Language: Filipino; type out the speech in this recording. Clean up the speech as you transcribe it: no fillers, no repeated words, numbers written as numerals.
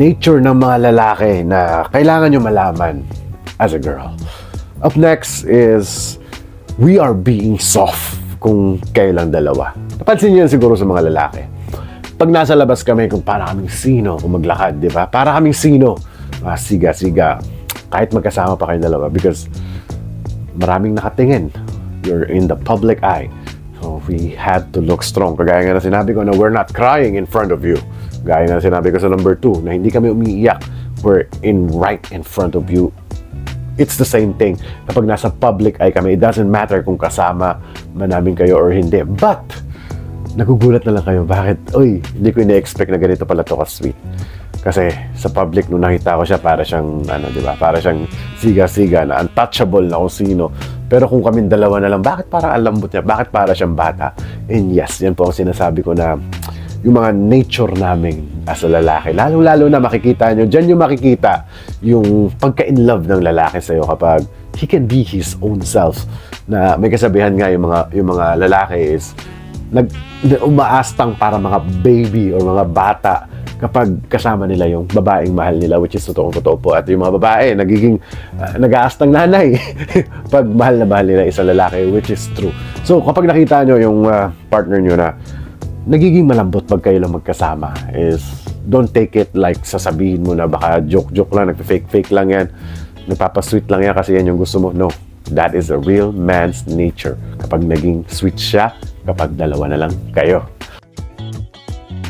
nature ng mga lalaki na kailangan nyo malaman as a girl. Up next is, we are being soft kung kayo lang dalawa. Napansin nyo yan siguro sa mga lalaki. Pag nasa labas kami, kung para kaming sino kung maglakad, di ba? Para kaming sino. Siga-siga. Kahit magkasama pa kayo dalawa because maraming nakatingin. You're in the public eye. So we had to look strong. Kagaya nga na sinabi ko na we're not crying in front of you. Gaya nga na sinabi ko sa number 2 na hindi kami umiiyak. We're right in front of you. It's the same thing. Kapag nasa public eye kami, it doesn't matter kung kasama man namin kayo or hindi. But, nagugulat na lang kayo. Bakit? Uy, hindi ko ina-expect na ganito pala to ka-sweet. Kasi sa public, nung nakita ko siya, para siyang, di ba? Para siyang siga-siga na untouchable na kung sino. Pero kung kaming dalawa na lang, bakit parang ang lambot niya? Bakit para siyang bata? And yes, yan po ang sinasabi ko na yung mga nature namin as a lalaki. Lalo-lalo na makikita nyo, dyan yung makikita yung pagka-in-love ng lalaki sa'yo kapag he can be his own self. Na may kasabihan nga yung mga lalaki is umaastang para mga baby or mga bata kapag kasama nila yung babaeng mahal nila, which is totoo po. At yung mga babae, nag-aastang nanay pag mahal na mahal nila isang lalaki, which is true. So, kapag nakita nyo yung partner nyo na nagiging malambot pag kayo lang magkasama, is don't take it like sasabihin mo na baka joke-joke lang, nagpa-fake-fake lang yan, nagpapasweet lang yan kasi yan yung gusto mo. No, that is a real man's nature. Kapag naging sweet siya, kapag dalawa na lang kayo.